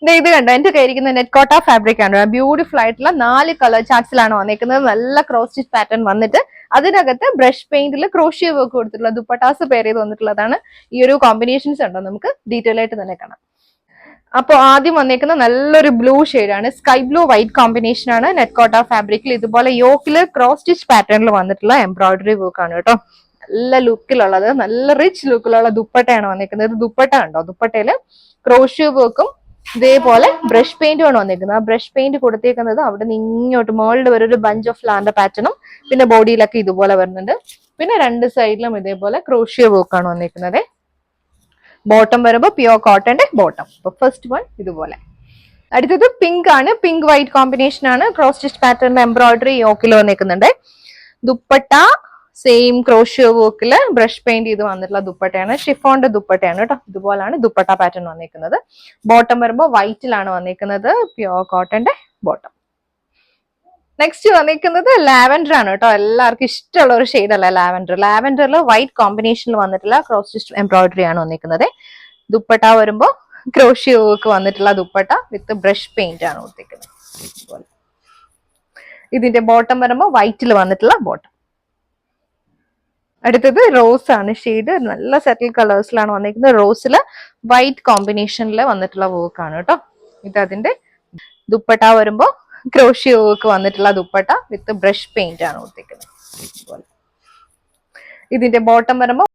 ഇത് കണ്ടോ, എന്റെ കയ്യിരിക്കുന്ന നെറ്റ് കോട്ട ഫാബ്രിക് ആണ്. ബ്യൂട്ടിഫുൾ ആയിട്ടുള്ള 4 കളർ ചാർട്ട്സിലാണ് വന്നിരിക്കുന്നത്. നല്ല ക്രോസ് സ്റ്റിച്ച് പാറ്റേൺ വന്നിട്ട് അതിനകത്ത് ബ്രഷ് പെയിന്റിൽ ക്രോഷ്യ വർക്ക് കൊടുത്തിട്ടുള്ള ദുപ്പട്ടാസ് പെയർ ചെയ്ത് വന്നിട്ടുള്ളതാണ്. ഈ ഒരു കോമ്പിനേഷൻസ് ഉണ്ടോ, നമുക്ക് ഡീറ്റെയിൽ ആയിട്ട് തന്നെ കാണാം. അപ്പൊ ആദ്യം വന്നേക്കുന്ന നല്ലൊരു ബ്ലൂ ആണ്, സ്കൈ ബ്ലൂ വൈറ്റ് കോമ്പിനേഷൻ ആണ്. നെറ്റ് കോട്ട ഫാബ്രിക്കിൽ ഇതുപോലെ യോക്കില് ക്രോസ് സ്റ്റിച്ച് പാറ്റേണിൽ വന്നിട്ടുള്ള എംബ്രോയിഡറി വർക്ക് ആണ് കേട്ടോ. നല്ല ലുക്കിലുള്ളത്, നല്ല റിച്ച് ലുക്കിലുള്ള ദുപ്പട്ടയാണ് വന്നിരിക്കുന്നത്. ദുപ്പട്ട ഉണ്ടോ, ദുപ്പട്ടയില് ക്രോഷ്യ വർക്കും ഇതേപോലെ ബ്രഷ് പെയിന്റുമാണ് വന്നിരിക്കുന്നത്. ആ ബ്രഷ് പെയിന്റ് കൊടുത്തേക്കുന്നത് അവിടെ നിന്ന് ഇങ്ങോട്ട് മുകളിൽ വരെ ഒരു ബഞ്ച് ഓഫ് ഫ്ലവറിന്റെ പാറ്റേണും പിന്നെ ബോഡിയിലൊക്കെ ഇതുപോലെ വരുന്നുണ്ട്. പിന്നെ രണ്ട് സൈഡിലും ഇതേപോലെ ക്രോഷ്യ വർക്കാണ് വന്നിരിക്കുന്നത്. ബോട്ടം വരുമ്പോൾ പ്യുവർ കോട്ടന്റെ ബോട്ടം. അപ്പൊ ഫസ്റ്റ് വൺ ഇതുപോലെ. അടുത്തത് പിങ്ക് ആണ്, പിങ്ക് വൈറ്റ് കോമ്പിനേഷൻ ആണ്. ക്രോസ് സ്റ്റിച്ച് പാറ്റേണിന്റെ എംബ്രോയിഡറി യോക്കിൽ വന്നിരിക്കുന്നുണ്ട്. ദുപ്പട്ട സെയിം ക്രോഷ്യ വർക്കില് ബ്രഷ് പെയിന്റ് ചെയ്ത് വന്നിട്ടുള്ള ദുപ്പട്ടയാണ്. ഷിഫോണിന്റെ ദുപ്പട്ടയാണ് കേട്ടോ. ഇതുപോലാണ് ദുപ്പട്ട പാറ്റേൺ വന്നിരിക്കുന്നത്. ബോട്ടം വരുമ്പോൾ വൈറ്റിലാണ് വന്നിരിക്കുന്നത്, പ്യുവർ കോട്ടന്റെ ബോട്ടം. നെക്സ്റ്റ് വന്നിരിക്കുന്നത് ലാവൻഡർ ആണ് കേട്ടോ. എല്ലാവർക്കും ഇഷ്ടമുള്ള ഒരു ഷെയ്ഡ് അല്ല ലാവൻഡർ. ലാവൻഡറിൽ വൈറ്റ് കോമ്പിനേഷനിൽ വന്നിട്ടുള്ള ക്രോസ് സ്റ്റിച്ച് എംബ്രോയിഡറി ആണ് വന്നിരിക്കുന്നത്. ദുപ്പട്ട വരുമ്പോൾ ക്രോഷ്യ വർക്ക് വന്നിട്ടുള്ള ദുപ്പട്ട വിത്ത് ബ്രഷ് പെയിന്റ് ആണ് കൊടുത്തിരിക്കുന്നത്. ഇതിന്റെ ബോട്ടം വരുമ്പോൾ വൈറ്റിൽ വന്നിട്ടുള്ള ബോട്ടം. അടുത്തത് റോസ് ആണ് ഷെയ്ഡ്. നല്ല സെറ്റിൽ കളേഴ്സിലാണ് വന്നിരിക്കുന്നത്. റോസില് വൈറ്റ് കോമ്പിനേഷനിൽ വന്നിട്ടുള്ള വർക്ക് ആണ് കേട്ടോ. ഇത് അതിന്റെ ദുപ്പട്ട വരുമ്പോൾ ക്രോഷ്യ വർക്ക് വന്നിട്ടുള്ള ദുപ്പട്ട വിത്ത് ബ്രഷ് പെയിന്റ് ആണ് കൊടുത്തിരിക്കുന്നത്. ഇതിന്റെ ബോട്ടം വരുമ്പോൾ